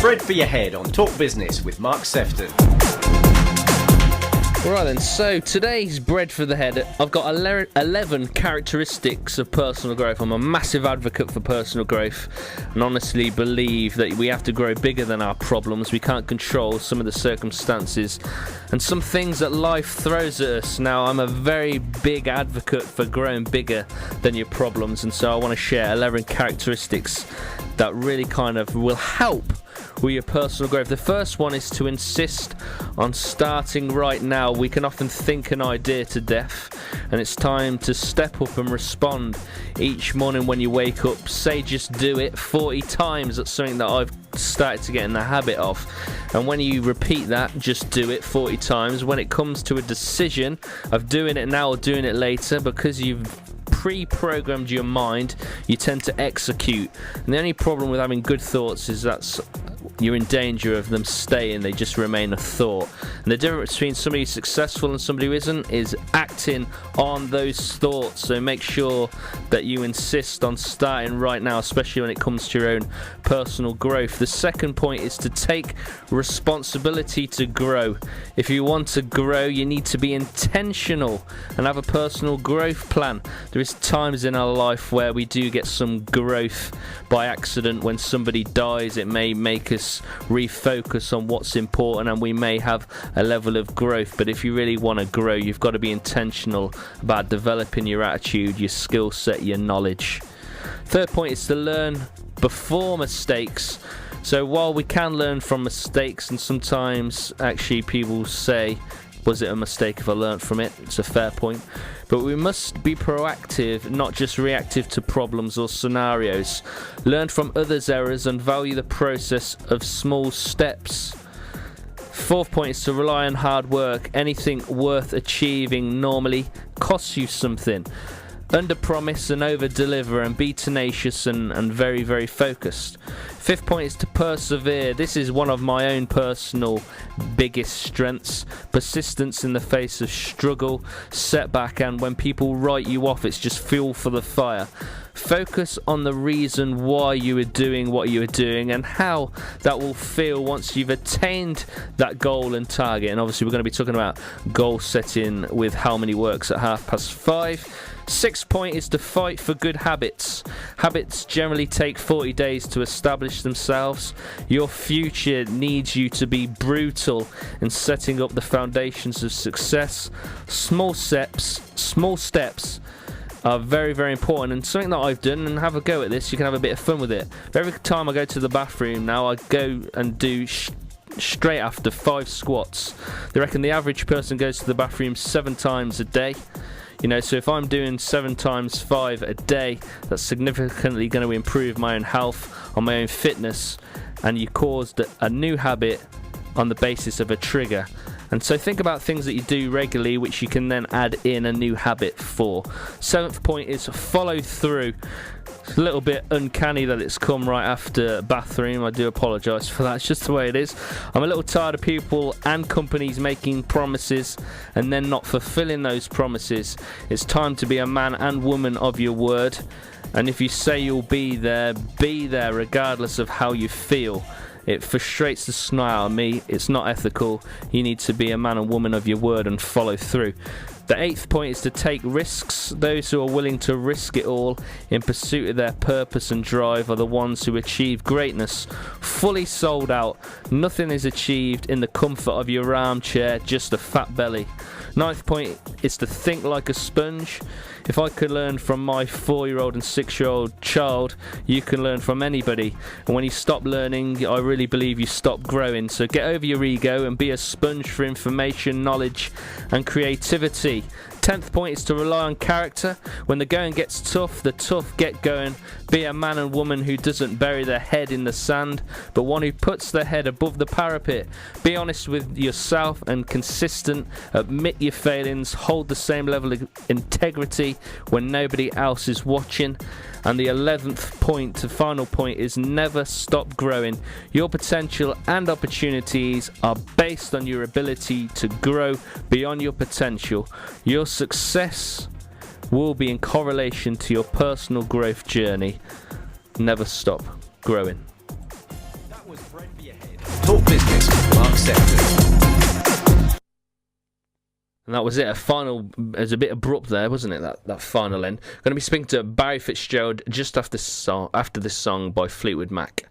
Bread for your head on Talk Business with Mark Sefton. Right then, so today's bread for the head, I've got 11 characteristics of personal growth. I'm a massive advocate for personal growth and honestly believe that we have to grow bigger than our problems. We can't control some of the circumstances and some things that life throws at us. Now, I'm a very big advocate for growing bigger than your problems, and so I want to share 11 characteristics that really kind of will help with your personal growth. The first one is to insist on starting right now. We can often think an idea to death, and it's time to step up and respond each morning when you wake up. Say just do it 40 times. That's something that I've started to get in the habit of, and when you repeat that, just do it 40 times. When it comes to a decision of doing it now or doing it later, because you've pre-programmed your mind, you tend to execute. And the only problem with having good thoughts is that you're in danger of them staying. They just remain a thought. And the difference between somebody who's successful and somebody who isn't is acting on those thoughts. So make sure that you insist on starting right now, especially when it comes to your own personal growth. The second point is to take responsibility to grow. If you want to grow, you need to be intentional and have a personal growth plan. There is times in our life where we do get some growth by accident. When somebody dies, it may make us refocus on what's important, and we may have a level of growth. But if you really want to grow, you've got to be intentional about developing your attitude, your skill set, your knowledge. Third point is to learn before mistakes. So while we can learn from mistakes, and sometimes actually people say, was it a mistake if I learnt from it? It's a fair point. But we must be proactive, not just reactive to problems or scenarios. Learn from others' errors and value the process of small steps. Fourth point is to rely on hard work. Anything worth achieving normally costs you something. Under promise and over deliver, and be tenacious and very, very focused. Fifth point is to persevere. This is one of my own personal biggest strengths. Persistence in the face of struggle, setback, and when people write you off, it's just fuel for the fire. Focus on the reason why you are doing what you are doing and how that will feel once you've attained that goal and target. And obviously we're going to be talking about goal setting with How Many Works at 5:30. Sixth point is to fight for good habits. Habits generally take 40 days to establish themselves. Your future needs you to be brutal in setting up the foundations of success. Small steps are very, very important, and something that I've done, and have a go at this, you can have a bit of fun with it. Every time I go to the bathroom now, I go and do straight after 5 squats. They reckon the average person goes to the bathroom 7 times a day. You know, so if I'm doing 7 times 5 a day, that's significantly going to improve my own health, on my own fitness, and you caused a new habit on the basis of a trigger. And so think about things that you do regularly which you can then add in a new habit for. Seventh point is follow through. It's a little bit uncanny that it's come right after bathroom. I do apologise for that. It's just the way it is. I'm a little tired of people and companies making promises and then not fulfilling those promises. It's time to be a man and woman of your word. And if you say you'll be there regardless of how you feel. It frustrates the snot out of me. It's not ethical. You need to be a man and woman of your word and follow through. The eighth point is to take risks. Those who are willing to risk it all in pursuit of their purpose and drive are the ones who achieve greatness. Fully sold out. Nothing is achieved in the comfort of your armchair, just a fat belly. Ninth point is to think like a sponge. If I could learn from my 4-year-old and 6-year-old child, you can learn from anybody. And when you stop learning, I really believe you stop growing. So get over your ego and be a sponge for information, knowledge, and creativity. 10th point is to rely on character. When the going gets tough, the tough get going. Be a man and woman who doesn't bury their head in the sand, but one who puts their head above the parapet. Be honest with yourself and consistent. Admit your failings. Hold the same level of integrity when nobody else is watching. And the 11th point, the final point, is never stop growing. Your potential and opportunities are based on your ability to grow beyond your potential. Your success will be in correlation to your personal growth journey. Never stop growing. That was Bread for Your Head. Talk Business with Mark Sefton. And that was it. It was a bit abrupt there, wasn't it? That final end. Going to be speaking to Barry Fitzgerald just after this song by Fleetwood Mac.